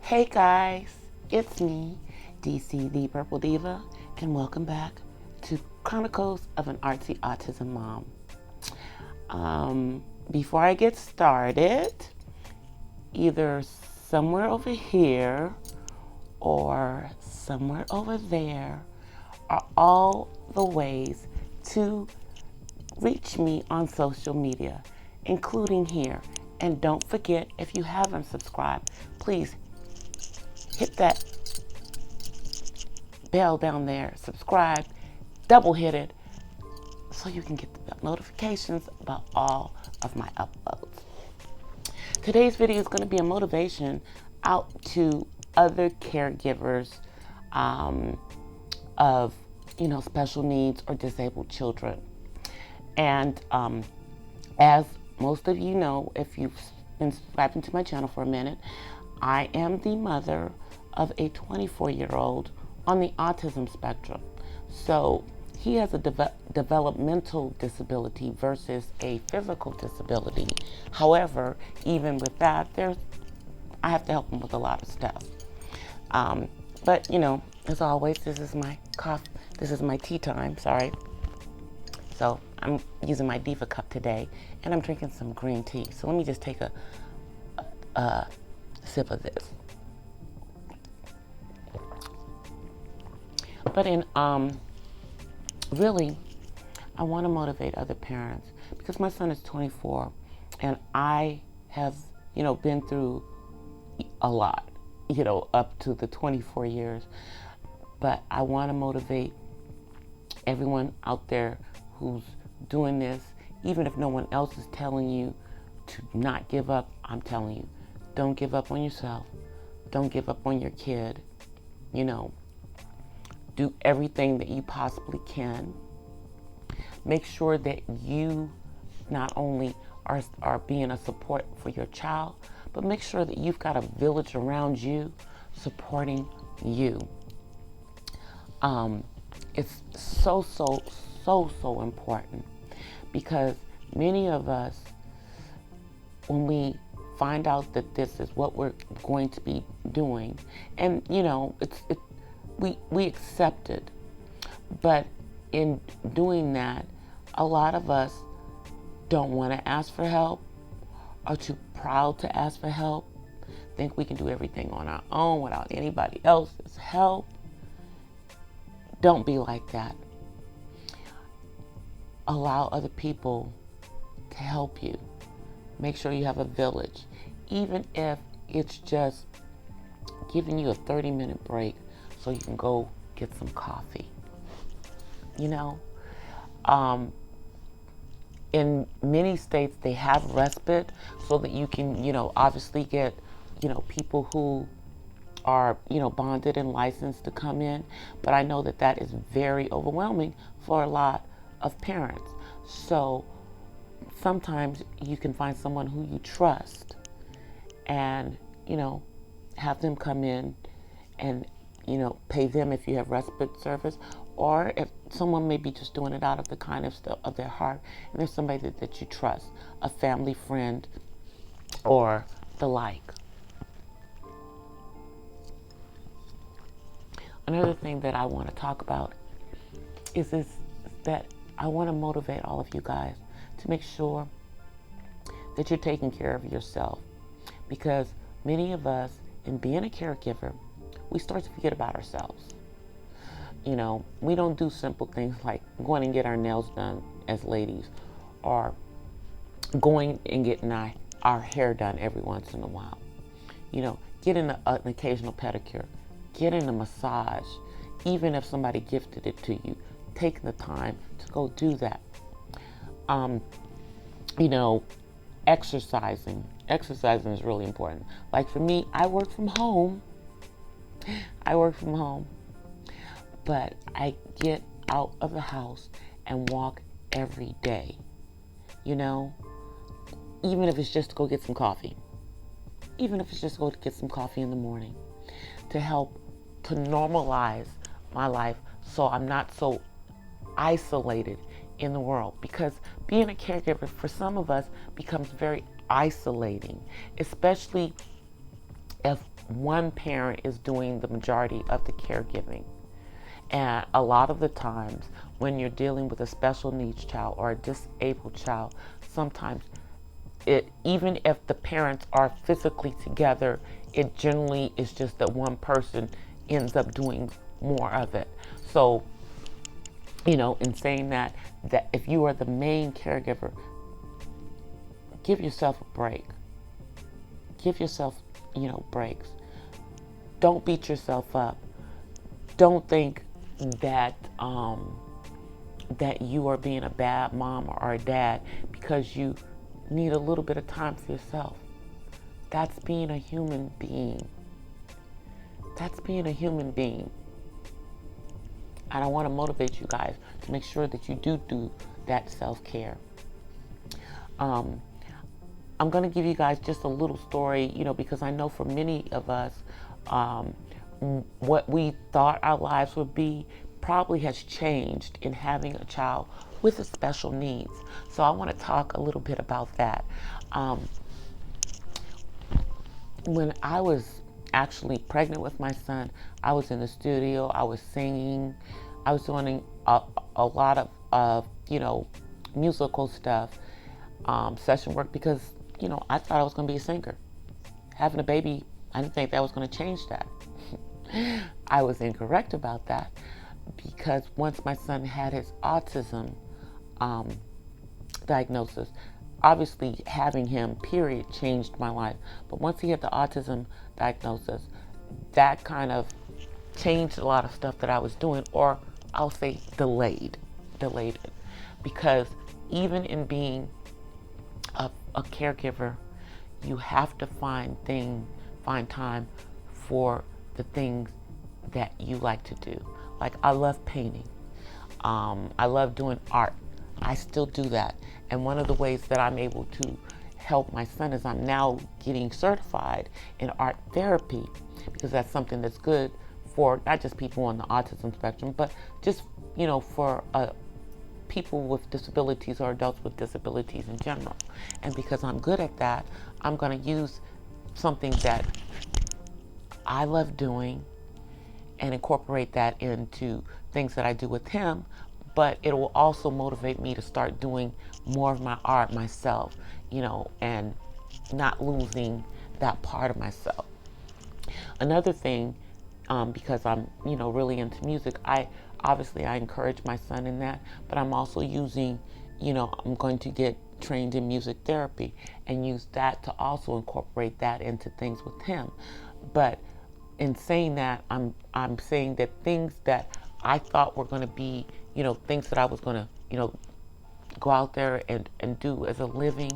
Hey guys, it's me, DC the Purple Diva, and welcome back to Chronicles of an Artsy Autism Mom. Before I get started, either somewhere over here or somewhere over there are all the ways to reach me on social media, including here. And don't forget, if you haven't subscribed, please hit that bell down there, subscribe, double hit it, so you can get the notifications about all of my uploads. Today's video is going to be a motivation out to other caregivers of, special needs or disabled children. And as most of you know, if you've been subscribing to my channel for a minute, I am the mother of a 24-year-old on the autism spectrum. So he has a developmental disability versus a physical disability. However, even with that, I have to help him with a lot of stuff. But as always, this is my tea time, sorry. So I'm using my Diva cup today, and I'm drinking some green tea. So let me just take a sip of this. But really, I want to motivate other parents because my son is 24, and I have, been through a lot, up to the 24 years. But I want to motivate everyone out there who's doing this, even if no one else is telling you to not give up. I'm telling you, don't give up on yourself. Don't give up on your kid. Do everything that you possibly can. Make sure that you not only are being a support for your child, but make sure that you've got a village around you supporting you. It's so important, because many of us, when we find out that this is what we're going to be doing, and we accept it, but in doing that, a lot of us don't want to ask for help, are too proud to ask for help, think we can do everything on our own without anybody else's help. Don't be like that. Allow other people to help you. Make sure you have a village, even if it's just giving you a 30-minute break so you can go get some coffee. In many states, they have respite so that you can, obviously get, people who are, bonded and licensed to come in. But I know that is very overwhelming for a lot of parents. So sometimes you can find someone who you trust and, have them come in and, pay them if you have respite service, or if someone may be just doing it out of the kindness of their heart, and there's somebody that you trust, a family friend or the like. Another thing that I want to talk about is that I want to motivate all of you guys to make sure that you're taking care of yourself, because many of us, in being a caregiver, we start to forget about ourselves. We don't do simple things like going and get our nails done as ladies, or going and getting our hair done every once in a while. Getting an occasional pedicure, getting a massage, even if somebody gifted it to you, taking the time to go do that. Exercising. Exercising is really important. Like for me, I work from home, but I get out of the house and walk every day. Even if it's just to go get some coffee. Even if it's just to go get some coffee in the morning, to help to normalize my life so I'm not so isolated in the world. Because being a caregiver for some of us becomes very isolating, especially if one parent is doing the majority of the caregiving. And a lot of the times when you're dealing with a special needs child or a disabled child, sometimes even if the parents are physically together, it generally is just that one person ends up doing more of it. So, in saying that if you are the main caregiver, give yourself a break. Give yourself, breaks. Don't beat yourself up. Don't think that that you are being a bad mom or a dad because you need a little bit of time for yourself. That's being a human being. That's being a human being. And I want to motivate you guys to make sure that you do that self-care. I'm going to give you guys just a little story, because I know for many of us, what we thought our lives would be probably has changed in having a child with a special needs. So I want to talk a little bit about that. When I was actually pregnant with my son, I was in the studio, I was singing, I was doing a lot of musical stuff, session work, because, I thought I was going to be a singer. Having a baby, I didn't think that was going to change that. I was incorrect about that, because once my son had his autism diagnosis, obviously having him, period, changed my life. But once he had the autism diagnosis, that kind of changed a lot of stuff that I was doing, or I'll say delayed it. Because even in being a caregiver, you have to find time for the things that you like to do. Like, I love painting. I love doing art. I still do that. And one of the ways that I'm able to help my son is I'm now getting certified in art therapy, because that's something that's good for not just people on the autism spectrum, but just, for people with disabilities or adults with disabilities in general. And because I'm good at that, I'm going to use something that I love doing and incorporate that into things that I do with him, but it will also motivate me to start doing more of my art myself, and not losing that part of myself. Another thing, because I'm, really into music, I encourage my son in that, but I'm also using, I'm going to get trained in music therapy and use that to also incorporate that into things with him. But in saying that, I'm saying that things that I thought were going to be, things that I was going to, go out there and do as a living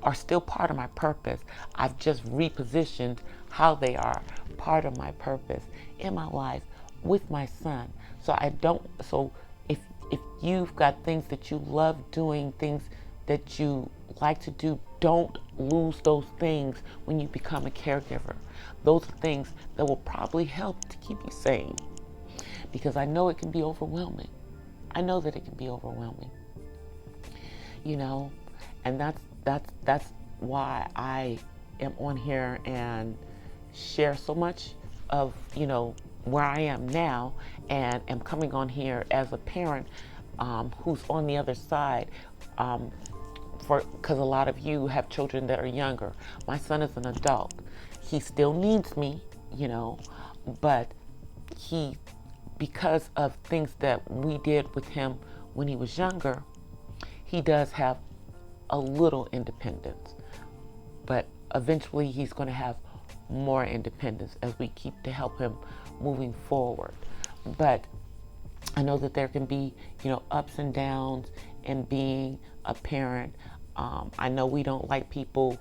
are still part of my purpose. I've just repositioned how they are part of my purpose in my life with my son. So if you've got things that you love doing, things that you like to do, don't lose those things when you become a caregiver. Those are things that will probably help to keep you sane, because I know it can be overwhelming. I know that it can be overwhelming, and that's why I am on here and share so much of, where I am now, and am coming on here as a parent who's on the other side, because a lot of you have children that are younger. My son is an adult. He still needs me, but because of things that we did with him when he was younger, he does have a little independence. But eventually he's going to have more independence as we keep to help him moving forward. But I know that there can be, ups and downs in being a parent. I know we don't like people,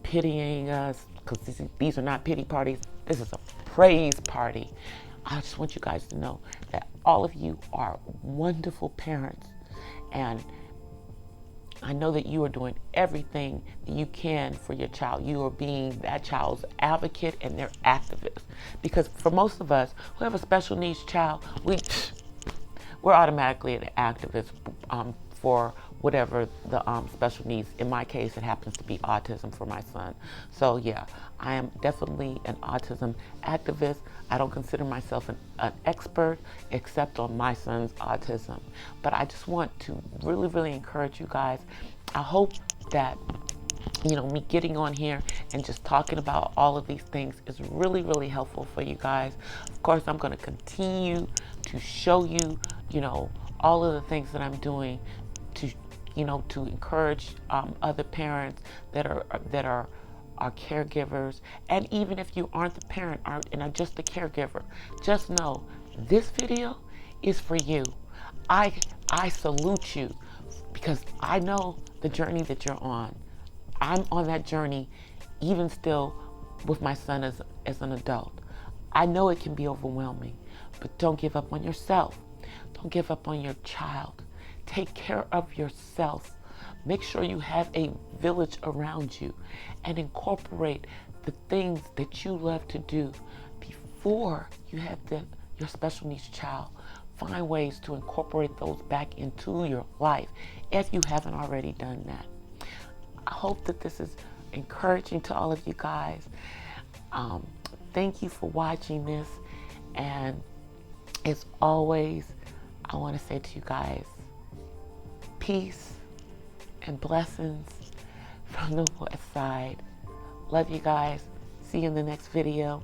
pitying us, because these are not pity parties. This is a praise party. I just want you guys to know that all of you are wonderful parents, and I know that you are doing everything that you can for your child. You are being that child's advocate and their activist. Because for most of us who have a special needs child, we're automatically an activist for whatever the special needs. In my case, it happens to be autism for my son. So yeah, I am definitely an autism activist. I don't consider myself an expert except on my son's autism. But I just want to really, really encourage you guys. I hope that me getting on here and just talking about all of these things is really, really helpful for you guys. Of course, I'm going to continue to show you, all of the things that I'm doing to, to encourage other parents that are caregivers. And even if you aren't the parent and are just the caregiver, just know this video is for you. I salute you because I know the journey that you're on. I'm on that journey even still with my son as an adult. I know it can be overwhelming, but don't give up on yourself. Don't give up on your child. Take care of yourself. Make sure you have a village around you and incorporate the things that you love to do before you have your special needs child. Find ways to incorporate those back into your life if you haven't already done that. I hope that this is encouraging to all of you guys. Thank you for watching this. And as always, I want to say to you guys, peace and blessings from the West Side. Love you guys. See you in the next video.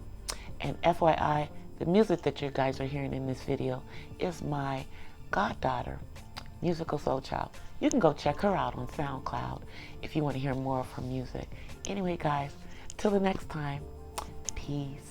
And FYI, the music that you guys are hearing in this video is my goddaughter, Musical Soul Child. You can go check her out on SoundCloud if you want to hear more of her music. Anyway, guys, till the next time, peace.